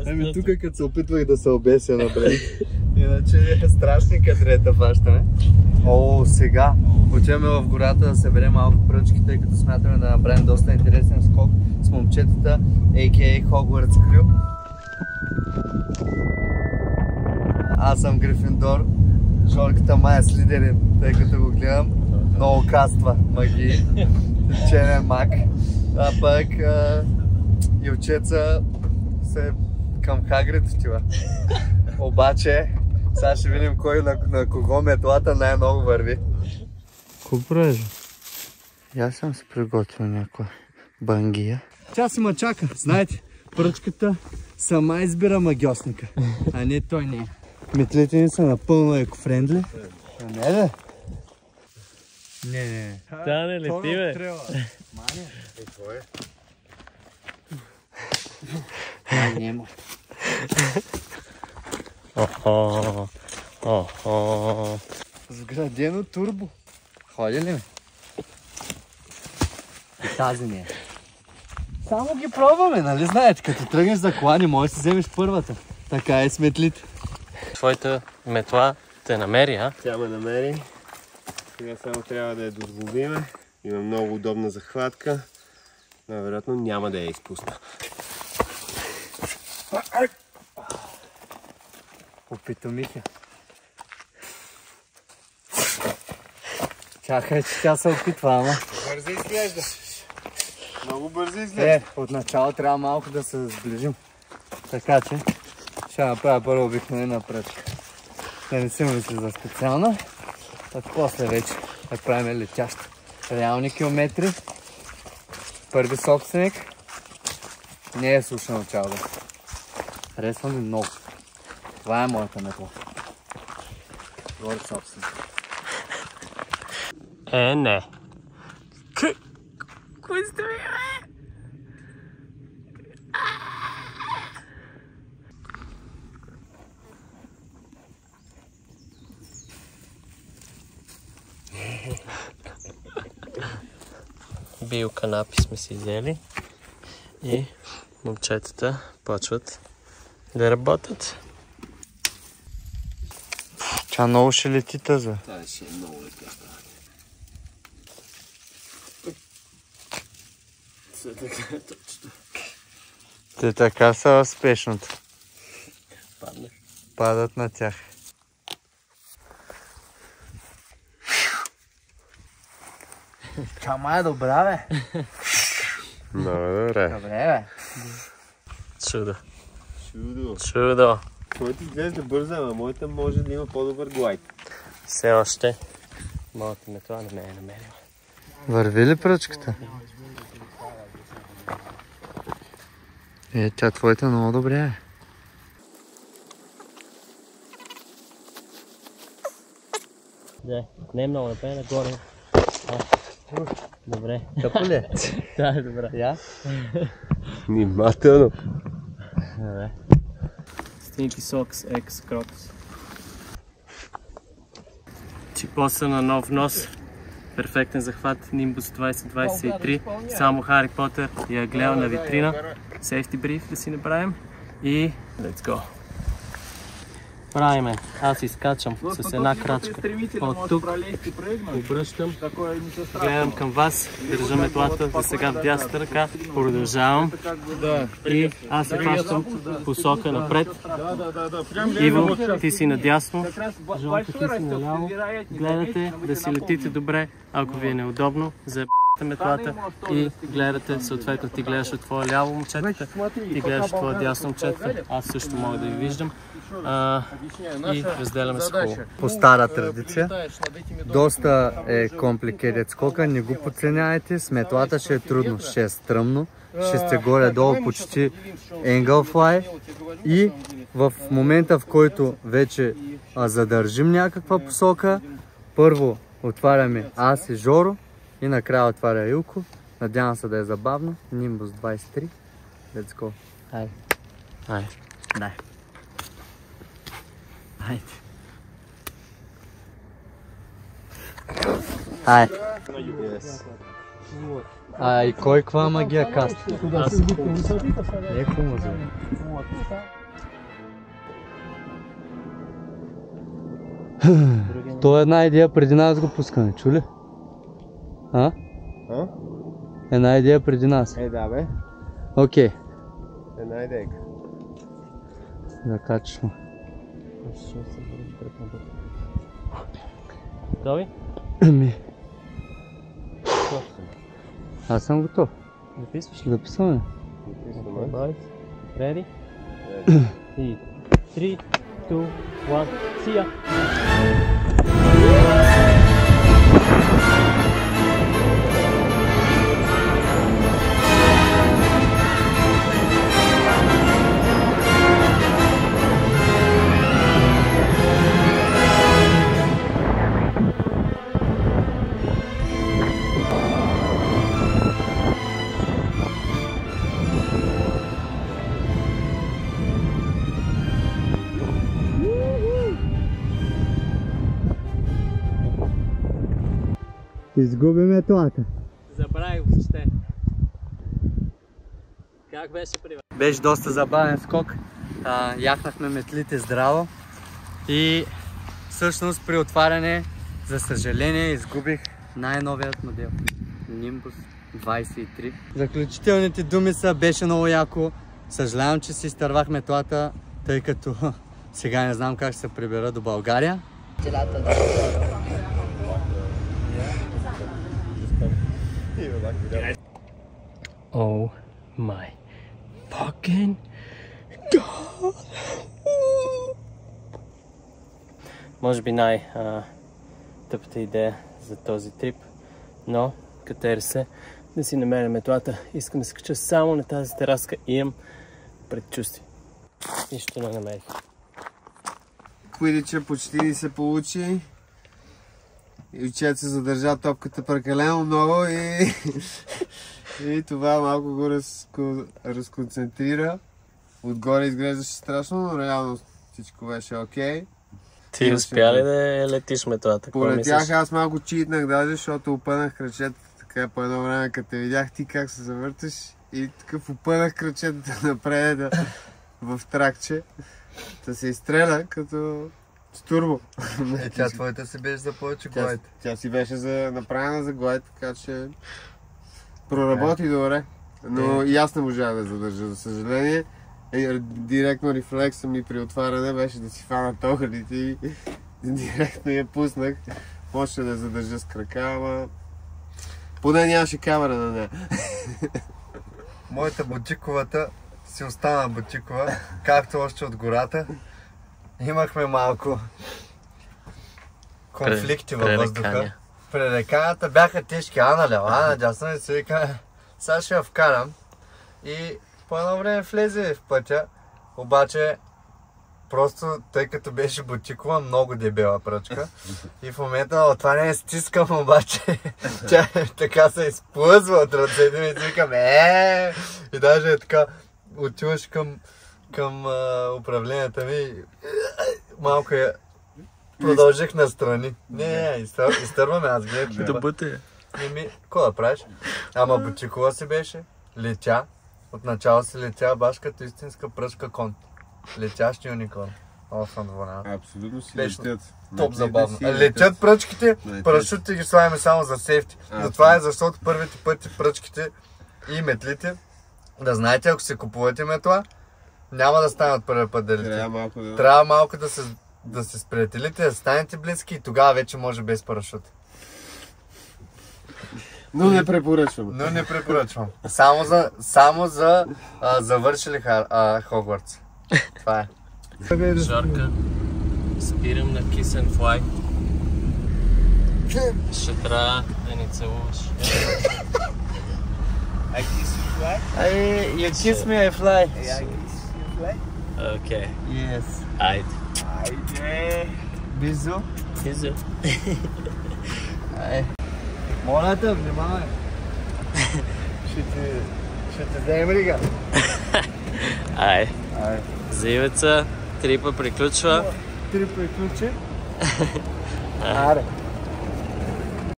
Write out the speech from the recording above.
Ами тук като се опитвах да се обеся напред. Иначе е страшни кадрета фащаме. О, сега отиваме в гората да съберем малко пръчки, тъй като смятаме да направим доста интересен скок с момчетата, a.k.a. Hogwarts Crew. Аз съм Грифиндор, Жорката май е Слидерин, тъй като го гледам. Много каства магии, черен маг. А пък Илчеца се към Хагрид отива. Обаче, сега ще видим кой на кого метлата най-много върви. Ко правиш? Аз съм се приготвил някоя бангия. Тя си ма чака, знаете, пръчката сама избира магиосника, а не той не. Метлите ни са напълно екофрендли. Не да? Не. Да, не лети, бе. Мания, какво е? Ай, нема. Сградено турбо. Ходи ли ми? И тази не е. Само ги пробваме, нали знаете? Като тръгнеш за кола, не можеш да си вземеш първата. Така е с метлите. Твоята метла те намери, а? Тя ме намери. Сега само трябва да я дозловиме. Има много удобна захватка. Най-вероятно няма да я изпусна. Опитомиха. Чакай, че тя се опитва, ама. Бързо изглежда. Много бързо изглежда. Отначало трябва малко да се сближим. Така че ще направя първо обикновена пръчка. Да не се мисли за специална. А после вече да правим летяща. Реални километри. Първи собственик. Не е слушано чалда. Харесва ми много. Това е моята метла. Говори собственик. Не. Кой сте ми, бе? Биоканапи сме си взели и момчетата почват да работят. Тя много ще лети тази. Тази ще е много лека. Така е точно. Те така са в спешното. Паднах. Падат на тях. Чама е добра, бе. Много добре. Добре, бе. Чудо. Чудо. Чудо. Твоята изглежда бърза, ама моята може да има по-добър глайд. Все още моята метла не ме е намерила. Върви ли пръчката? Тя твоята много добре е. Не е много напред, нагоре. Добре. Тъпо ли е? Да, е добре. Я? Внимателно. Добре. Stinky Socks X Crocs. Чипоса на нов нос. Перфектен захват. Nimbus 2023. Само Хари Потър я гледал на витрина. Safety brief да си направим. И let's go. Правиме. Аз изкачам с една крачка от тук, обръщам, гледам към вас, държа метлата за сега в дясната ръка, продължавам и аз се хващам посока напред. Иво, ти си надясно, Жонка, ти си наляво, гледате да си летите добре, ако ви е неудобно, заебате метлата и гледате, съответно ти гледаш от твоя ляво момчетата, ти гледаш от твоя дясно момчетата, аз също мога да ви виждам. И разделяме се хубаво. По стара традиция. Доста е компликират скока, не го подценявайте. С метлата ще е трудно, ще е стръмно, ще сте горе-долу почти Anglefly. И в момента, в който вече задържим някаква посока, първо отваряме аз и Жоро и накрая отваря Илко. Надявам се да е забавно. Nimbus 23. Let's go. Хайде. Хайде. Дай. Хайде. Хайде. А и кой каква магия каста? Леко му взема. То е една идея преди нас го пускаме, чули? А? Една идея преди нас. Да бе. Окей. Една идейка. Да качвам. Готови? Ами. Аз съм готов. Записваш ли? Записваме. Ready? И 3, 2, 1, see ya! Изгуби метлата. Забравих въобще. Как беше при вас? Беше доста забавен скок. Яхнахме метлите здраво. И всъщност при отваряне, за съжаление, изгубих най-новият модел. Nimbus 23. Заключителните думи са: беше много яко. Съжалявам, че си изтървах метлата, тъй като сега не знам как ще се прибера до България. Oh my fucking god! Може би най-тъпата идея за този трип, но катери се да си намеря метлата. Искам да се кача само на тази тераска и имам предчувствие. Нищо не намерих. Квидича почти ни се получи. И Учет се задържа топката прекалено много и това малко го разконцентрира. Отгоре изглеждаше страшно, но реално всичко беше окей. Ти успя ли да летиш метлата? Полетях, аз малко читнах даже, защото опънах кръчетата така по едно време, като те видях ти как се завърташ и такъв опънах кръчетата напред в тракче. Да се изстреля като с турбо. Тя твоята си беше за повече глайд. Тя си беше направена за глайд, така че проработи добре. Но и аз не можах да задържа, за съжаление. Директно рефлекса ми при отваряне беше да си фана тохалите и директно я пуснах. Може да я задържа с крака, ама поне нямаше камера на нея. Моята бутиковата си остана бутикова, както още от гората. Имахме малко конфликти във въздуха. Пререканията бяха тежки. Ана лява, ана дясна и се вика, сега ще я вкарам. И по едно време влезе в пътя, обаче просто тъй като беше бутикова, много дебела пръчка. И в момента на отваряне стискам, обаче тя така се изплъзва от ръцете ми и си викам и даже е така отиваш към управлението ми. Малко я продължих настрани. Не, изтърваме, аз гледах. Да бъде. Какво да правиш? Ама бутикова си беше, летя. Отначало си летя баш като истинска пръчка кон. Летящ юникорн. Абсолютно си летят. Топ забавно. Летят пръчките, парашутите ги слагаме само за сейфти. Но това е защото първите пъти пръчките и метлите, да знаете, ако се купувате метла, няма да стане от първия път да лети. Трябва малко да се сприятелите, да станете близки и тогава вече може без парашут. Но не препоръчвам. Само за завършили Хогвартс. Това е. Жорка, спирам на Kiss and Fly. Ще трябва да ни целуваш. I kiss you fly? You kiss me, I fly. I kiss you fly? Окей. Yes. Айде. Айде. Бизо. Бизо. Моля те, внимавай. Ще те вземем рига. Ай. За ивеца, трипа приключва. Трипа приключи. Аре.